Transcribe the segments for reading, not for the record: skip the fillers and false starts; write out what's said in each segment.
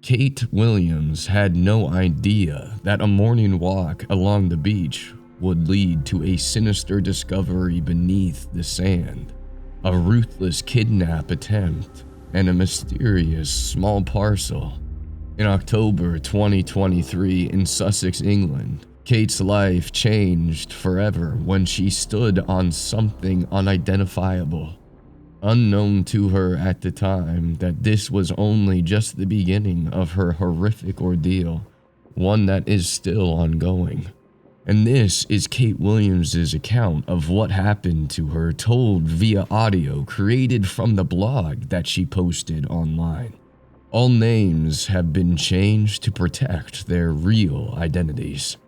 Kate Williams had no idea that a morning walk along the beach would lead to a sinister discovery beneath the sand, a ruthless kidnap attempt, and a mysterious small parcel. In October 2023 in Sussex, England, Kate's life changed forever when she stood on something unidentifiable. Unknown to her at the time that this was only just the beginning of her horrific ordeal, one that is still ongoing. And this is Kate Williams' account of what happened to her, told via audio created from the blog that she posted online. All names have been changed to protect their real identities.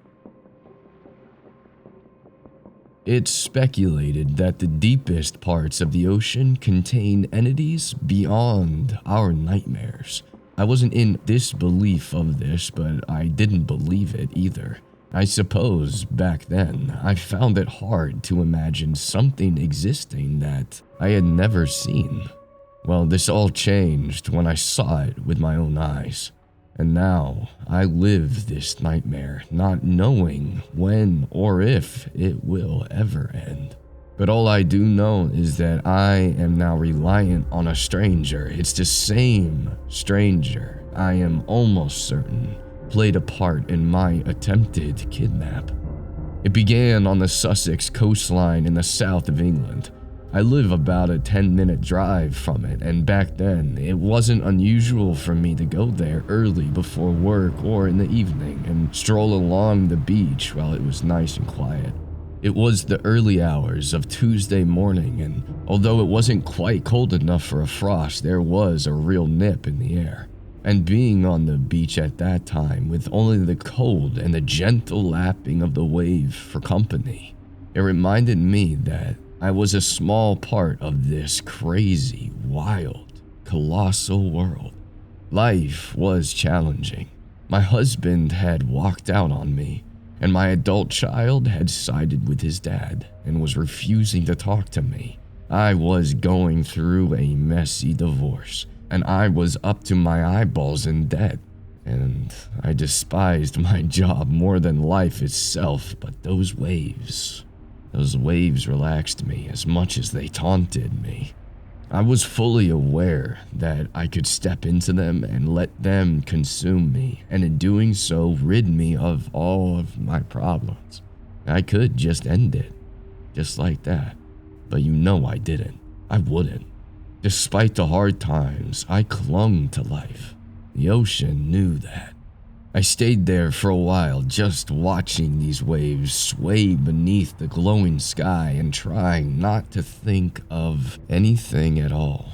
It's speculated that the deepest parts of the ocean contain entities beyond our nightmares. I wasn't in disbelief of this, but I didn't believe it either. I suppose back then I found it hard to imagine something existing that I had never seen. Well, this all changed when I saw it with my own eyes. And now I live this nightmare, not knowing when or if it will ever end. But all I do know is that I am now reliant on a stranger. It's the same stranger, I am almost certain, played a part in my attempted kidnap. It began on the Sussex coastline in the south of England. I live about a 10-minute drive from it, and back then, it wasn't unusual for me to go there early before work or in the evening and stroll along the beach while it was nice and quiet. It was the early hours of Tuesday morning, and although it wasn't quite cold enough for a frost, there was a real nip in the air. And being on the beach at that time, with only the cold and the gentle lapping of the wave for company, it reminded me that I was a small part of this crazy, wild, colossal world. Life was challenging. My husband had walked out on me, and my adult child had sided with his dad and was refusing to talk to me. I was going through a messy divorce, and I was up to my eyeballs in debt. And I despised my job more than life itself, but those waves relaxed me as much as they taunted me. I was fully aware that I could step into them and let them consume me, and in doing so, rid me of all of my problems. I could just end it, just like that. But you know I didn't. I wouldn't. Despite the hard times, I clung to life. The ocean knew that. I stayed there for a while, just watching these waves sway beneath the glowing sky and trying not to think of anything at all.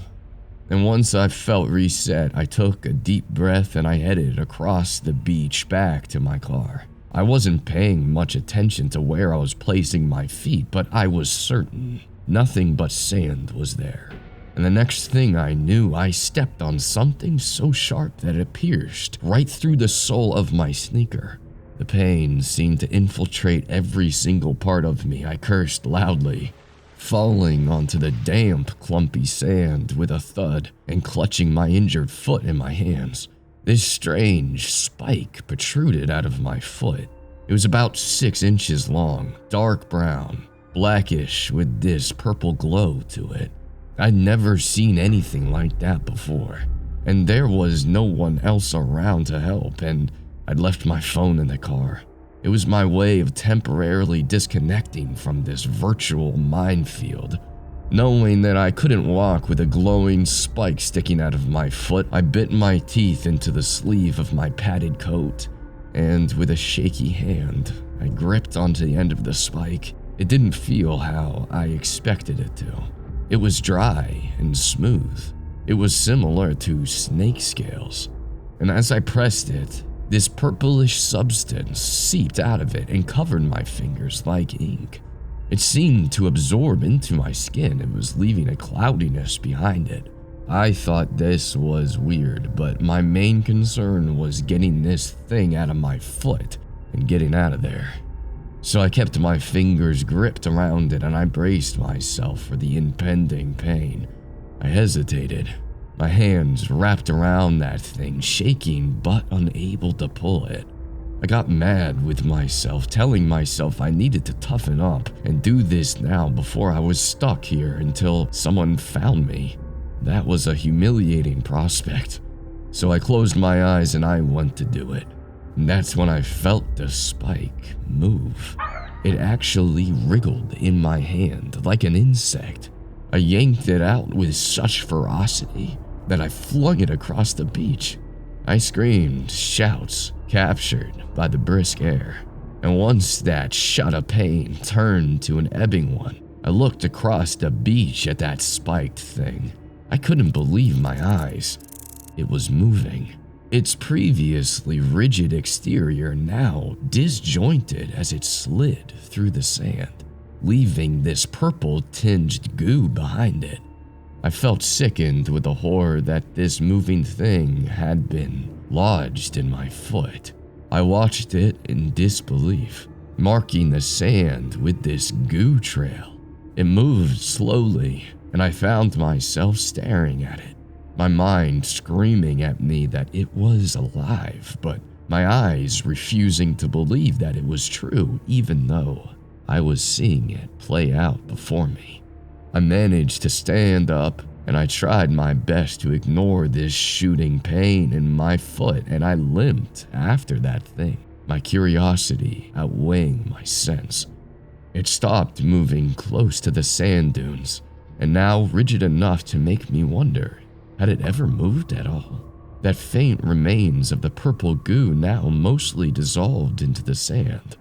And once I felt reset, I took a deep breath and I headed across the beach back to my car. I wasn't paying much attention to where I was placing my feet, but I was certain nothing but sand was there. And the next thing I knew, I stepped on something so sharp that it pierced right through the sole of my sneaker. The pain seemed to infiltrate every single part of me. I cursed loudly, falling onto the damp, clumpy sand with a thud and clutching my injured foot in my hands. This strange spike protruded out of my foot. It was about 6 inches long, dark brown, blackish with this purple glow to it. I'd never seen anything like that before, and there was no one else around to help, and I'd left my phone in the car. It was my way of temporarily disconnecting from this virtual minefield. Knowing that I couldn't walk with a glowing spike sticking out of my foot, I bit my teeth into the sleeve of my padded coat, and with a shaky hand, I gripped onto the end of the spike. It didn't feel how I expected it to. It was dry and smooth. It was similar to snake scales. And as I pressed it, this purplish substance seeped out of it and covered my fingers like ink. It seemed to absorb into my skin and was leaving a cloudiness behind it. I thought this was weird, but my main concern was getting this thing out of my foot and getting out of there. So I kept my fingers gripped around it and I braced myself for the impending pain. I hesitated, My hands wrapped around that thing, shaking but unable to pull it. I got mad with myself, telling myself I needed to toughen up and do this now before I was stuck here until someone found me. That was a humiliating prospect. So I closed my eyes and I went to do it. And that's when I felt the spike move. It actually wriggled in my hand like an insect. I yanked it out with such ferocity that I flung it across the beach. I screamed, shouts, captured by the brisk air. And once that shot of pain turned to an ebbing one, I looked across the beach at that spiked thing. I couldn't believe my eyes. It was moving. Its previously rigid exterior now disjointed as it slid through the sand, leaving this purple-tinged goo behind it. I felt sickened with the horror that this moving thing had been lodged in my foot. I watched it in disbelief, marking the sand with this goo trail. It moved slowly, and I found myself staring at it, my mind screaming at me that it was alive, but my eyes refusing to believe that it was true, even though I was seeing it play out before me. I managed to stand up, and I tried my best to ignore this shooting pain in my foot, and I limped after that thing, my curiosity outweighing my sense. It stopped moving close to the sand dunes, and now rigid enough to make me wonder, had it ever moved at all? That faint remains of the purple goo now mostly dissolved into the sand.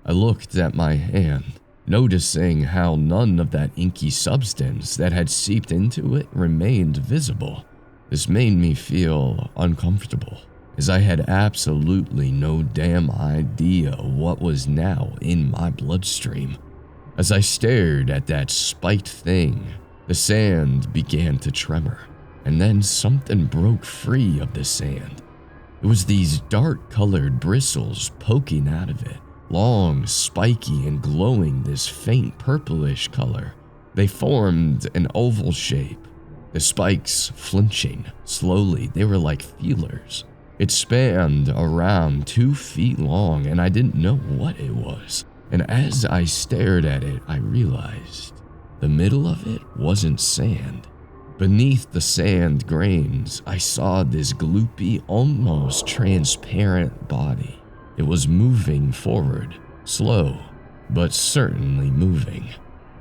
I looked at my hand, noticing how none of that inky substance that had seeped into it remained visible. This made me feel uncomfortable, as I had absolutely no damn idea what was now in my bloodstream. As I stared at that spiked thing, the sand began to tremor, and then something broke free of the sand. It was these dark-colored bristles poking out of it, long, spiky, and glowing this faint purplish color. They formed an oval shape, the spikes flinching slowly. They were like feelers. It spanned around 2 feet long, and I didn't know what it was. And as I stared at it, I realized the middle of it wasn't sand. Beneath the sand grains, I saw this gloopy, almost transparent body. It was moving forward, slow, but certainly moving.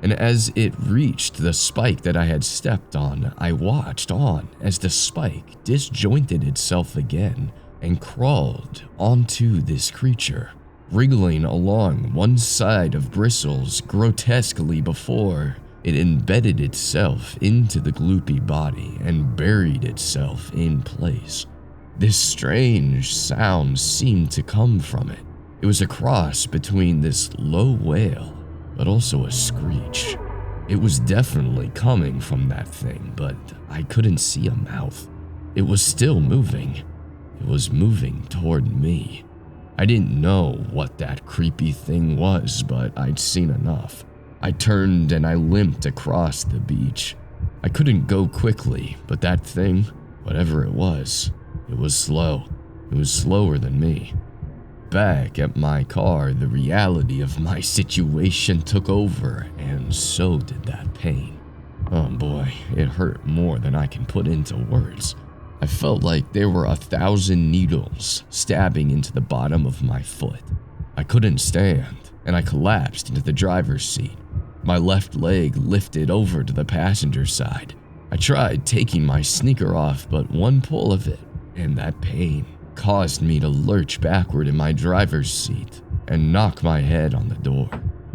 And as it reached the spike that I had stepped on, I watched on as the spike disjointed itself again and crawled onto this creature, wriggling along one side of bristles grotesquely before it embedded itself into the gloopy body and buried itself in place. This strange sound seemed to come from it. It was a cross between this low wail, but also a screech. It was definitely coming from that thing, but I couldn't see a mouth. It was still moving. It was moving toward me. I didn't know what that creepy thing was, but I'd seen enough. I turned and I limped across the beach. I couldn't go quickly, but that thing, whatever it was slow. It was slower than me. Back at my car, the reality of my situation took over, and so did that pain. Oh boy, it hurt more than I can put into words. I felt like there were 1,000 needles stabbing into the bottom of my foot. I couldn't stand, and I collapsed into the driver's seat. My left leg lifted over to the passenger side. I tried taking my sneaker off, but one pull of it, and that pain caused me to lurch backward in my driver's seat and knock my head on the door.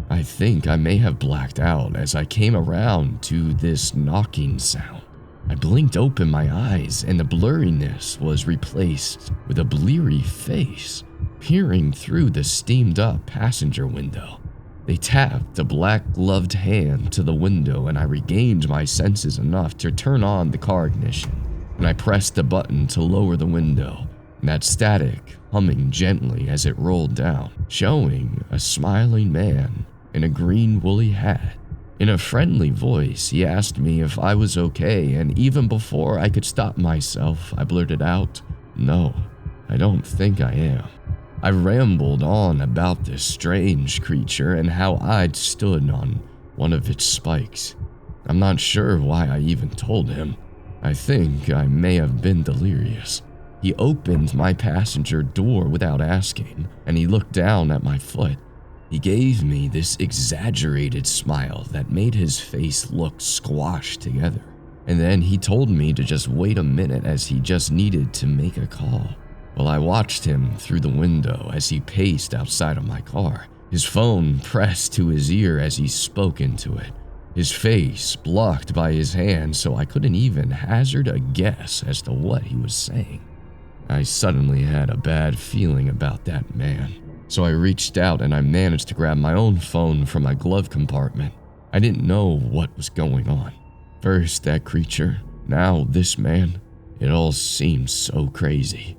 I think I may have blacked out as I came around to this knocking sound. I blinked open my eyes, and the blurriness was replaced with a bleary face peering through the steamed-up passenger window. They tapped a black-gloved hand to the window, and I regained my senses enough to turn on the car ignition. And I pressed the button to lower the window, and that static humming gently as it rolled down, showing a smiling man in a green woolly hat In a friendly voice, he asked me if I was okay, and even before I could stop myself, I blurted out, "No, I don't think I am." I rambled on about this strange creature and how I'd stood on one of its spikes. I'm not sure why I even told him. I think I may have been delirious. He opened my passenger door without asking, and he looked down at my foot. He gave me this exaggerated smile that made his face look squashed together. And then he told me to just wait a minute as he just needed to make a call. Well, I watched him through the window as he paced outside of my car, his phone pressed to his ear as he spoke into it, his face blocked by his hand so I couldn't even hazard a guess as to what he was saying. I suddenly had a bad feeling about that man, so I reached out and I managed to grab my own phone from my glove compartment. I didn't know what was going on. First that creature, now this man. It all seemed so crazy.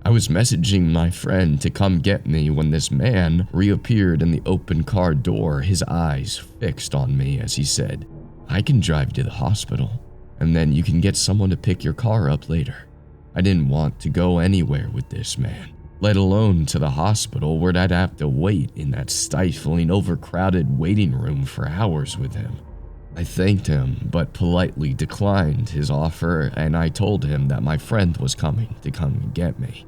I was messaging my friend to come get me when this man reappeared in the open car door, his eyes fixed on me as he said, "I can drive you to the hospital, and then you can get someone to pick your car up later." I didn't want to go anywhere with this man, let alone to the hospital where I'd have to wait in that stifling, overcrowded waiting room for hours with him. I thanked him, but politely declined his offer, and I told him that my friend was coming to come and get me.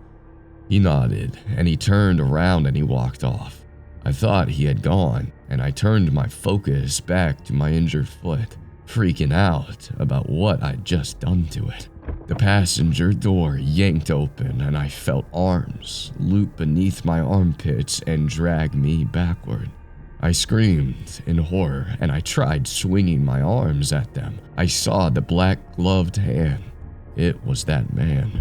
He nodded, and he turned around and he walked off. I thought he had gone, and I turned my focus back to my injured foot, freaking out about what I'd just done to it. The passenger door yanked open, and I felt arms loop beneath my armpits and drag me backward. I screamed in horror, and I tried swinging my arms at them. I saw the black-gloved hand. It was that man.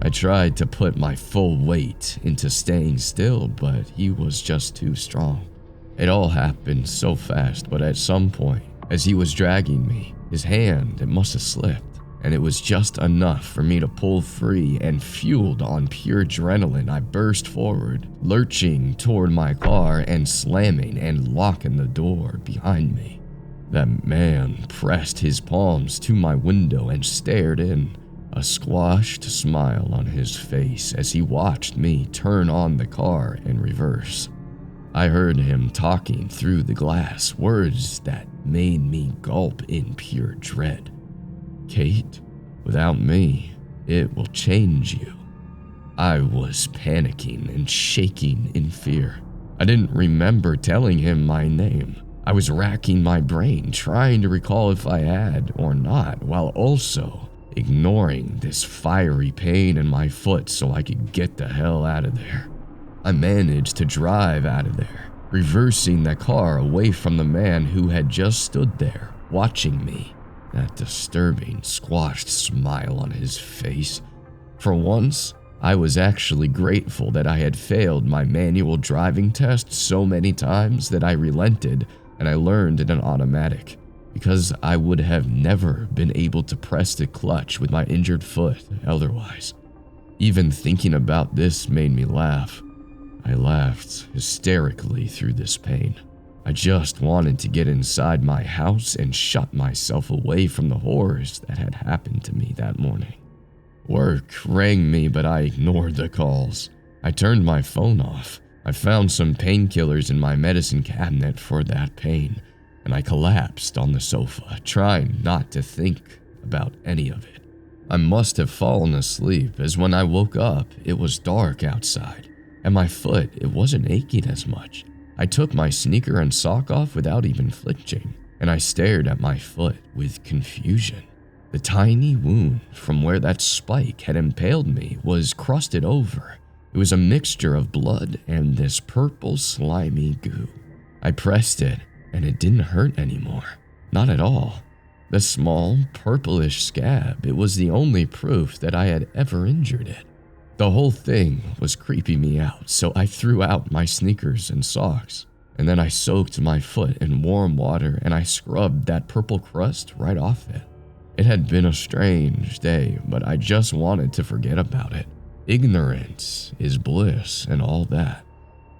I tried to put my full weight into staying still, but he was just too strong. It all happened so fast, but at some point, as he was dragging me, his hand, it must have slipped, and it was just enough for me to pull free, and fueled on pure adrenaline, I burst forward, lurching toward my car and slamming and locking the door behind me. That man pressed his palms to my window and stared in, a squashed smile on his face as he watched me turn on the car and reverse. I heard him talking through the glass, words that made me gulp in pure dread. "Kate, without me, it will change you." I was panicking and shaking in fear. I didn't remember telling him my name. I was racking my brain, trying to recall if I had or not, while also ignoring this fiery pain in my foot so I could get the hell out of there. I managed to drive out of there, reversing the car away from the man who had just stood there, watching me, that disturbing, squashed smile on his face. For once, I was actually grateful that I had failed my manual driving test so many times that I relented and I learned in an automatic, because I would have never been able to press the clutch with my injured foot otherwise. Even thinking about this made me laugh. I laughed hysterically through this pain. I just wanted to get inside my house and shut myself away from the horrors that had happened to me that morning. Work rang me, but I ignored the calls. I turned my phone off. I found some painkillers in my medicine cabinet for that pain, and I collapsed on the sofa, trying not to think about any of it. I must have fallen asleep, as when I woke up, it was dark outside, and my foot, it wasn't aching as much. I took my sneaker and sock off without even flinching, and I stared at my foot with confusion. The tiny wound from where that spike had impaled me was crusted over. It was a mixture of blood and this purple slimy goo. I pressed it, and it didn't hurt anymore. Not at all. The small, purplish scab, it was the only proof that I had ever injured it. The whole thing was creeping me out, so I threw out my sneakers and socks, and then I soaked my foot in warm water and I scrubbed that purple crust right off it. It had been a strange day, but I just wanted to forget about it. Ignorance is bliss and all that.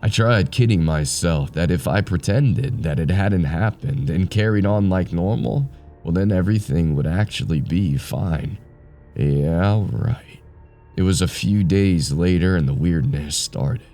I tried kidding myself that if I pretended that it hadn't happened and carried on like normal, well then everything would actually be fine. Yeah, right. It was a few days later and the weirdness started.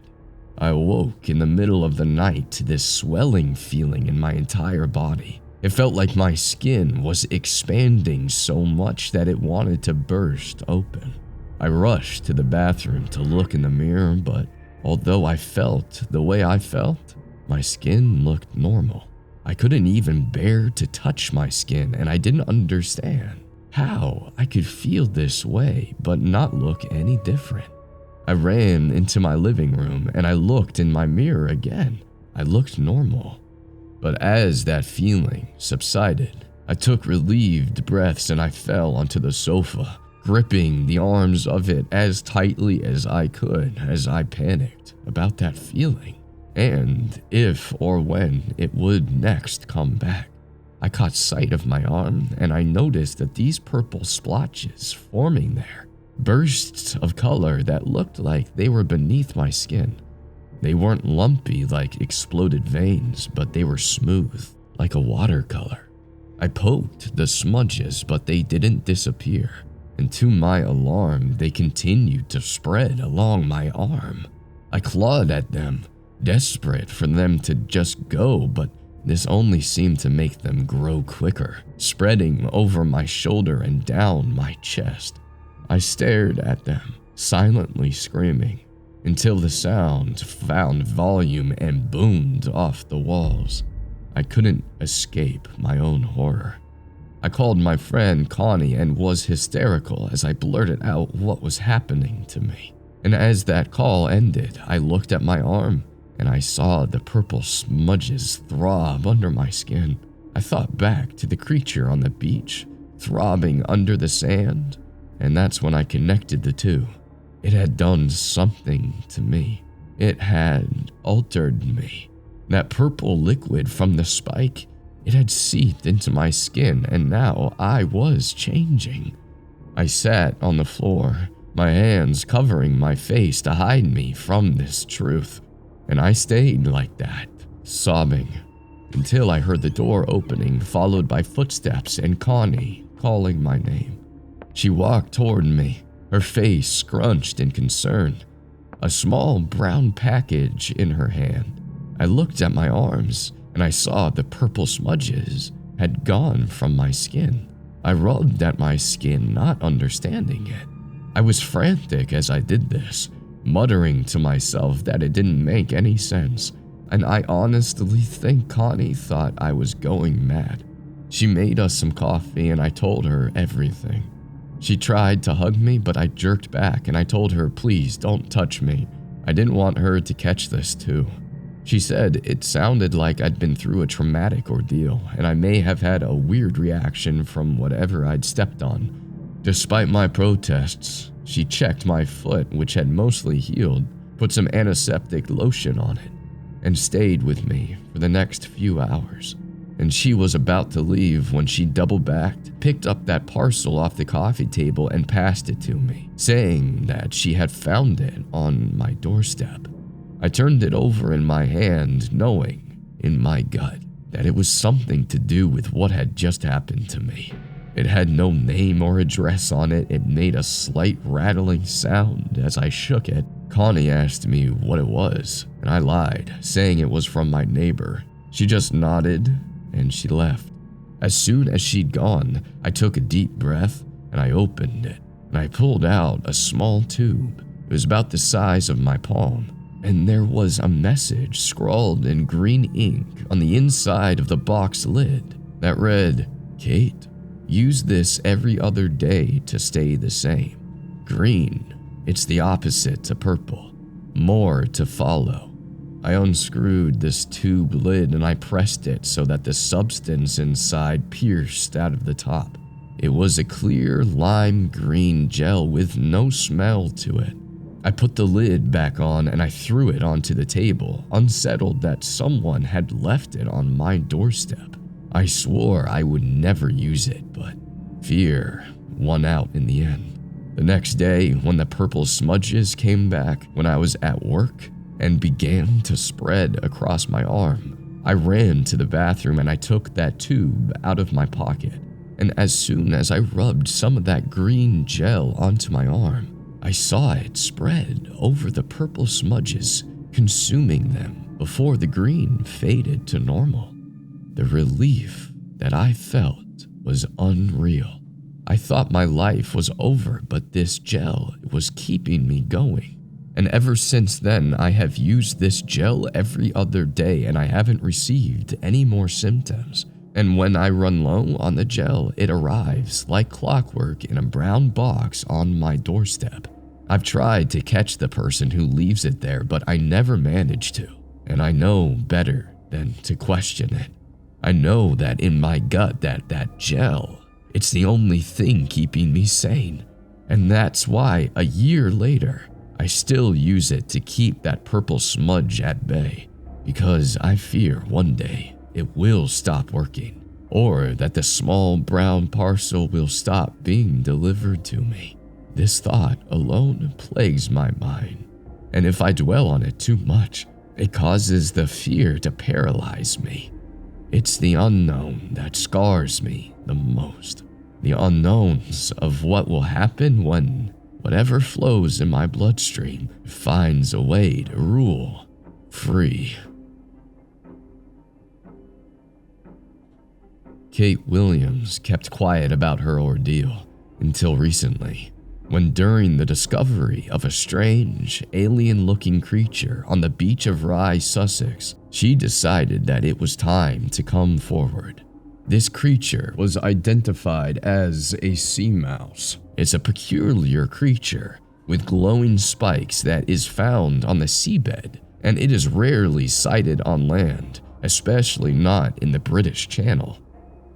I awoke in the middle of the night to this swelling feeling in my entire body. It felt like my skin was expanding so much that it wanted to burst open. I rushed to the bathroom to look in the mirror, but although I felt the way I felt, my skin looked normal. I couldn't even bear to touch my skin, and I didn't understand how I could feel this way but not look any different. I ran into my living room and I looked in my mirror again. I looked normal. But as that feeling subsided, I took relieved breaths and I fell onto the sofa, gripping the arms of it as tightly as I could as I panicked about that feeling and if or when it would next come back. I caught sight of my arm and I noticed that these purple splotches forming there, bursts of color that looked like they were beneath my skin. They weren't lumpy like exploded veins, but they were smooth, like a watercolor. I poked the smudges, but they didn't disappear. And to my alarm, they continued to spread along my arm. I clawed at them, desperate for them to just go, but this only seemed to make them grow quicker, spreading over my shoulder and down my chest. I stared at them, silently screaming, until the sound found volume and boomed off the walls. I couldn't escape my own horror. I called my friend Connie and was hysterical as I blurted out what was happening to me. And as that call ended, I looked at my arm and I saw the purple smudges throb under my skin. I thought back to the creature on the beach, throbbing under the sand, and that's when I connected the two. It had done something to me. It had altered me. That purple liquid from the spike, it had seeped into my skin, and now I was changing. I sat on the floor, my hands covering my face to hide me from this truth. And I stayed like that, sobbing, until I heard the door opening, followed by footsteps and Connie calling my name. She walked toward me, her face scrunched in concern, a small brown package in her hand. I looked at my arms, and I saw the purple smudges had gone from my skin. I rubbed at my skin, not understanding it. I was frantic as I did this, muttering to myself that it didn't make any sense, and I honestly think Connie thought I was going mad. She made us some coffee and I told her everything. She tried to hug me, but I jerked back and I told her, please don't touch me. I didn't want her to catch this too. She said it sounded like I'd been through a traumatic ordeal and I may have had a weird reaction from whatever I'd stepped on. Despite my protests, she checked my foot, which had mostly healed, put some antiseptic lotion on it, and stayed with me for the next few hours. And she was about to leave when she double-backed, picked up that parcel off the coffee table and passed it to me, saying that she had found it on my doorstep. I turned it over in my hand, knowing, in my gut, that it was something to do with what had just happened to me. It had no name or address on it. It made a slight rattling sound as I shook it. Connie asked me what it was, and I lied, saying it was from my neighbor. She just nodded, and she left. As soon as she'd gone, I took a deep breath, and I opened it, and I pulled out a small tube. It was about the size of my palm, and there was a message scrawled in green ink on the inside of the box lid that read, Kate, use this every other day to stay the same. Green, it's the opposite to purple. More to follow. I unscrewed this tube lid and I pressed it so that the substance inside pierced out of the top. It was a clear lime green gel with no smell to it. I put the lid back on and I threw it onto the table, unsettled that someone had left it on my doorstep. I swore I would never use it, but fear won out in the end. The next day, when the purple smudges came back when I was at work, and began to spread across my arm. I ran to the bathroom and I took that tube out of my pocket. And as soon as I rubbed some of that green gel onto my arm, I saw it spread over the purple smudges, consuming them before the green faded to normal. The relief that I felt was unreal. I thought my life was over, but this gel was keeping me going. And ever since then, I have used this gel every other day and I haven't received any more symptoms. And when I run low on the gel, it arrives like clockwork in a brown box on my doorstep. I've tried to catch the person who leaves it there, but I never manage to. And I know better than to question it. I know that in my gut that gel, it's the only thing keeping me sane. And that's why a year later, I still use it to keep that purple smudge at bay. Because I fear one day it will stop working, or that the small brown parcel will stop being delivered to me. This thought alone plagues my mind, and if I dwell on it too much, it causes the fear to paralyze me. It's the unknown that scars me the most. The unknowns of what will happen when whatever flows in my bloodstream finds a way to rule free. Kate Williams kept quiet about her ordeal until recently, when during the discovery of a strange, alien-looking creature on the beach of Rye, Sussex, she decided that it was time to come forward. This creature was identified as a sea mouse. It's a peculiar creature with glowing spikes that is found on the seabed, and it is rarely sighted on land, especially not in the British Channel.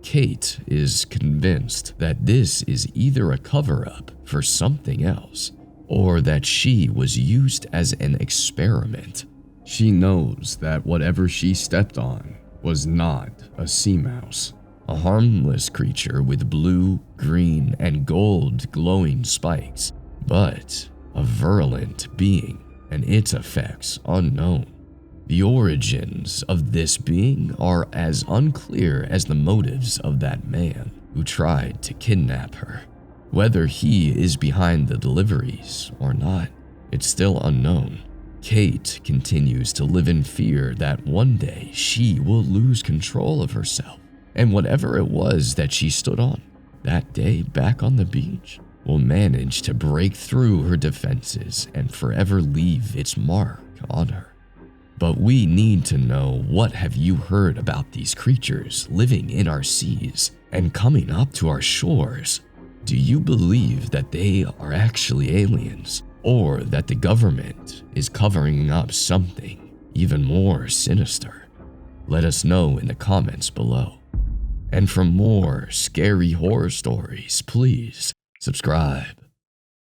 Kate is convinced that this is either a cover-up for something else, or that she was used as an experiment. She knows that whatever she stepped on was not a sea mouse, a harmless creature with blue, green, and gold glowing spikes, but a virulent being and its effects unknown. The origins of this being are as unclear as the motives of that man who tried to kidnap her. Whether he is behind the deliveries or not, it's still unknown. Kate continues to live in fear that one day she will lose control of herself, and whatever it was that she stood on that day back on the beach will manage to break through her defenses and forever leave its mark on her. But we need to know, what have you heard about these creatures living in our seas and coming up to our shores? Do you believe that they are actually aliens, or that the government is covering up something even more sinister? Let us know in the comments below. And for more scary horror stories, please subscribe.